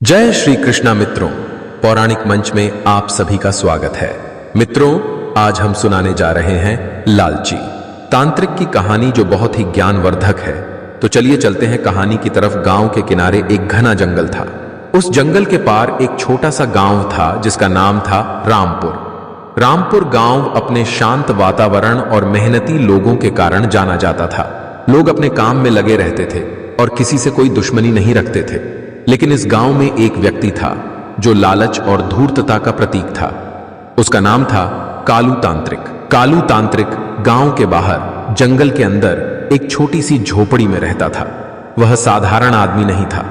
जय श्री कृष्णा मित्रों, पौराणिक मंच में आप सभी का स्वागत है। मित्रों, आज हम सुनाने जा रहे हैं लालची तांत्रिक की कहानी, जो बहुत ही ज्ञानवर्धक है। तो चलिए चलते हैं कहानी की तरफ। गांव के किनारे एक घना जंगल था। उस जंगल के पार एक छोटा सा गांव था जिसका नाम था रामपुर। रामपुर गांव अपने शांत वातावरण और मेहनती लोगों के कारण जाना जाता था। लोग अपने काम में लगे रहते थे और किसी से कोई दुश्मनी नहीं रखते थे। लेकिन इस गांव में एक व्यक्ति था जो लालच और धूर्तता का प्रतीक था। उसका नाम था कालू तांत्रिक। कालू तांत्रिक गांव के बाहर जंगल के अंदर एक छोटी सी झोपड़ी में रहता था। वह साधारण आदमी नहीं था।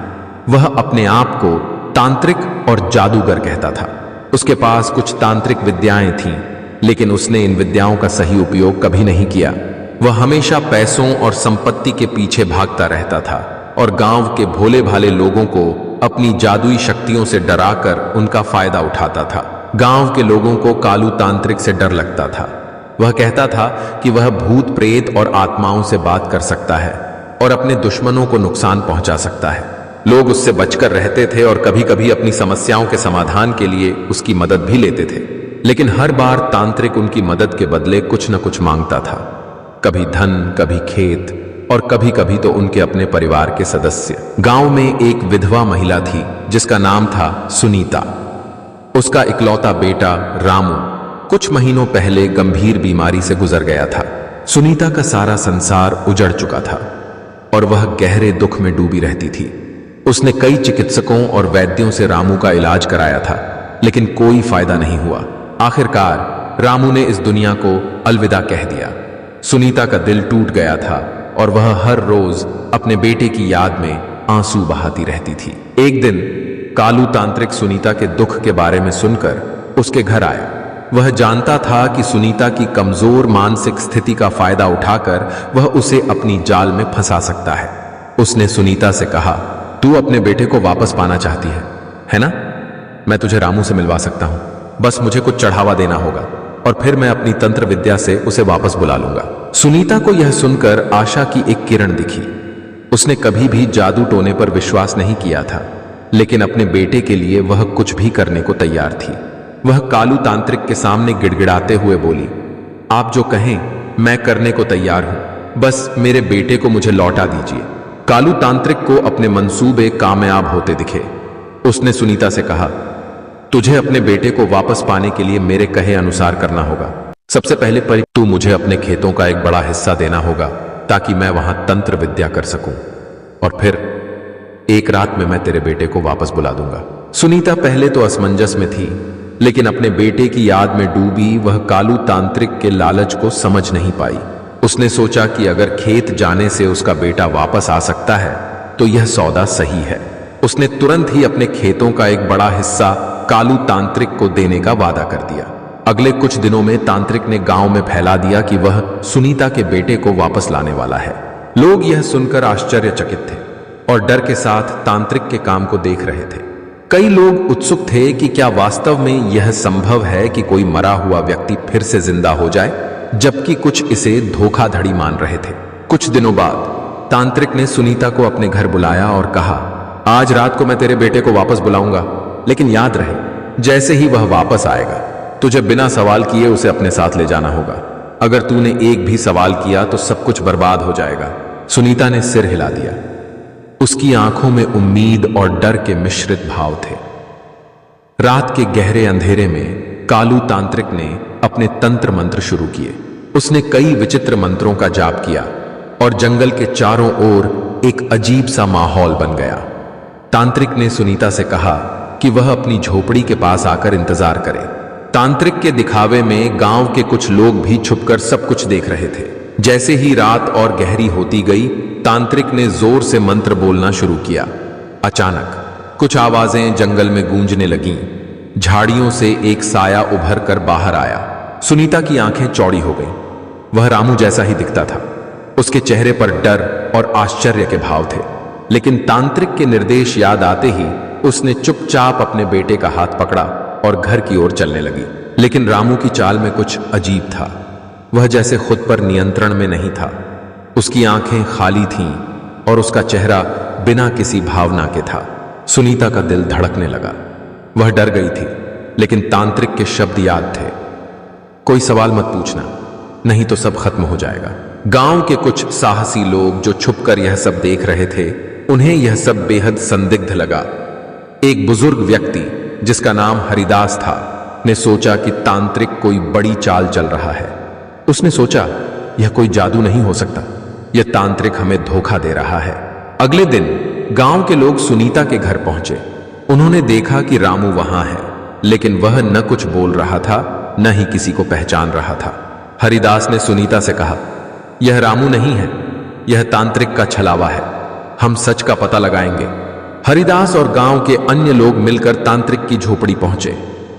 वह अपने आप को तांत्रिक और जादूगर कहता था। उसके पास कुछ तांत्रिक विद्याएं थीं, लेकिन उसने इन विद्याओं का सही उपयोग कभी नहीं किया। वह हमेशा पैसों और संपत्ति के पीछे भागता रहता था और गांव के भोले भाले लोगों को अपनी जादुई शक्तियों से डराकर उनका फायदा उठाता था। गांव के लोगों को कालू तांत्रिक से डर लगता था। वह कहता था कि वह भूत प्रेत और आत्माओं से बात कर सकता है और अपने दुश्मनों को नुकसान पहुंचा सकता है। लोग उससे बचकर रहते थे और कभी कभी अपनी समस्याओं के समाधान के लिए उसकी मदद भी लेते थे। लेकिन हर बार तांत्रिक उनकी मदद के बदले कुछ न कुछ मांगता था। कभी धन, कभी खेत और कभी कभी तो उनके अपने परिवार के सदस्य। गांव में एक विधवा महिला थी जिसका नाम था सुनीता। उसका इकलौता बेटा रामू कुछ महीनों पहले गंभीर बीमारी से गुजर गया था। सुनीता का सारा संसार उजड़ चुका था और वह गहरे दुख में डूबी रहती थी। उसने कई चिकित्सकों और वैद्यों से रामू का इलाज कराया था, लेकिन कोई फायदा नहीं हुआ। आखिरकार रामू ने इस दुनिया को अलविदा कह दिया। सुनीता का दिल टूट गया था और वह हर रोज अपने बेटे की याद में आंसू बहाती रहती थी। एक दिन कालू तांत्रिक सुनीता के दुख के बारे में सुनकर उसके घर आया। वह जानता था कि सुनीता की कमजोर मानसिक स्थिति का फायदा उठाकर वह उसे अपनी जाल में फंसा सकता है। उसने सुनीता से कहा, तू अपने बेटे को वापस पाना चाहती है ना? मैं तुझे रामू से मिलवा सकता हूं। बस मुझे कुछ चढ़ावा देना होगा और फिर मैं अपनी तंत्र विद्या से उसे वापस बुला लूंगा। सुनीता को यह सुनकर आशा की एक किरण दिखी। उसने कभी भी जादू टोने पर विश्वास नहीं किया था, लेकिन अपने बेटे के लिए वह कुछ भी करने को तैयार थी। वह कालू तांत्रिक के सामने गिड़गिड़ाते हुए बोली, आप जो कहें मैं करने को तैयार हूं, बस मेरे बेटे को मुझे लौटा दीजिए। कालू तांत्रिक को अपने मंसूबे कामयाब होते दिखे। उसने सुनीता से कहा, तुझे अपने बेटे को वापस पाने के लिए मेरे कहे अनुसार करना होगा। सबसे पहले तू मुझे अपने खेतों का एक बड़ा हिस्सा देना होगा ताकि मैं वहां तंत्र विद्या कर सकूं, और फिर एक रात में मैं तेरे बेटे को वापस बुला दूंगा। सुनीता पहले तो असमंजस में थी, लेकिन अपने बेटे की याद में डूबी वह कालू तांत्रिक के लालच को समझ नहीं पाई। उसने सोचा कि अगर खेत जाने से उसका बेटा वापस आ सकता है तो यह सौदा सही है। उसने तुरंत ही अपने खेतों का एक बड़ा हिस्सा कालू तांत्रिक को देने का वादा कर दिया। अगले कुछ दिनों में तांत्रिक ने गांव में फैला दिया कि वह सुनीता के बेटे को वापस लाने वाला है। लोग यह सुनकर आश्चर्यचकित थे और डर के साथ तांत्रिक के काम को देख रहे थे। कई लोग उत्सुक थे कि क्या वास्तव में यह संभव है कि कोई मरा हुआ व्यक्ति फिर से जिंदा हो जाए, जबकि कुछ इसे धोखाधड़ी मान रहे थे। कुछ दिनों बाद तांत्रिक ने सुनीता को अपने घर बुलाया और कहा, आज रात को मैं तेरे बेटे को वापस बुलाऊंगा, लेकिन याद रहे, जैसे ही वह वापस आएगा तुझे बिना सवाल किए उसे अपने साथ ले जाना होगा। अगर तूने एक भी सवाल किया तो सब कुछ बर्बाद हो जाएगा। सुनीता ने सिर हिला दिया। उसकी आंखों में उम्मीद और डर के मिश्रित भाव थे। रात के गहरे अंधेरे में कालू तांत्रिक ने अपने तंत्र मंत्र शुरू किए। उसने कई विचित्र मंत्रों का जाप किया और जंगल के चारों ओर एक अजीब सा माहौल बन गया। तांत्रिक ने सुनीता से कहा कि वह अपनी झोपड़ी के पास आकर इंतजार करे। तांत्रिक के दिखावे में गांव के कुछ लोग भी छुपकर सब कुछ देख रहे थे। जैसे ही रात और गहरी होती गई, तांत्रिक ने जोर से मंत्र बोलना शुरू किया। अचानक कुछ आवाजें जंगल में गूंजने लगीं। झाड़ियों से एक साया उभर कर बाहर आया। सुनीता की आंखें चौड़ी हो गईं। वह रामू जैसा ही दिखता था। उसके चेहरे पर डर और आश्चर्य के भाव थे, लेकिन तांत्रिक के निर्देश याद आते ही उसने चुपचाप अपने बेटे का हाथ पकड़ा और घर की ओर चलने लगी। लेकिन रामू की चाल में कुछ अजीब था। वह जैसे खुद पर नियंत्रण में नहीं था। उसकी आंखें खाली थीं और उसका चेहरा बिना किसी भावना के था। सुनीता का दिल धड़कने लगा। वह डर गई थी, लेकिन तांत्रिक के शब्द याद थे, कोई सवाल मत पूछना, नहीं तो सब खत्म हो जाएगा। गांव के कुछ साहसी लोग जो छुपकर यह सब देख रहे थे, उन्हें यह सब बेहद संदिग्ध लगा। एक बुजुर्ग व्यक्ति जिसका नाम हरिदास था ने सोचा कि तांत्रिक कोई बड़ी चाल चल रहा है। उसने सोचा, यह कोई जादू नहीं हो सकता, यह तांत्रिक हमें धोखा दे रहा है। अगले दिन गांव के लोग सुनीता के घर पहुंचे। उन्होंने देखा कि रामू वहां है, लेकिन वह न कुछ बोल रहा था, न ही किसी को पहचान रहा था। हरिदास ने सुनीता से कहा, यह रामू नहीं है, यह तांत्रिक का छलावा है, हम सच का पता लगाएंगे। हरिदास और गांव के अन्य लोग मिलकर तांत्रिक की झोपड़ी पहुंचे।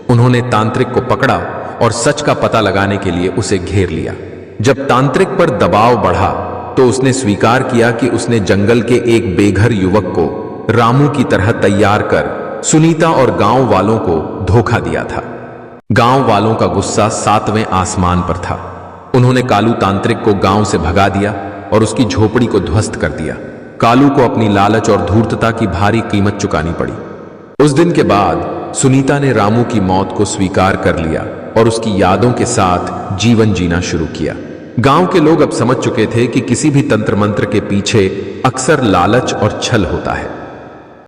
उन्होंने तांत्रिक को पकड़ा और सच का पता लगाने के लिए उसे घेर लिया। जब तांत्रिक पर दबाव बढ़ा तो उसने स्वीकार किया कि उसने जंगल के एक बेघर युवक को रामू की तरह तैयार कर सुनीता और गांव वालों को धोखा दिया था। गांव वालों का गुस्सा 7वें आसमान पर था। उन्होंने कालू तांत्रिक को गांव से भगा दिया और उसकी झोपड़ी को ध्वस्त कर दिया। कालू को अपनी लालच और धूर्तता की भारी कीमत चुकानी पड़ी। उस दिन के बाद सुनीता ने रामू की मौत को स्वीकार कर लिया और उसकी यादों के साथ जीवन जीना शुरू किया। गांव के लोग अब समझ चुके थे कि किसी भी तंत्र मंत्र के पीछे अक्सर लालच और छल होता है।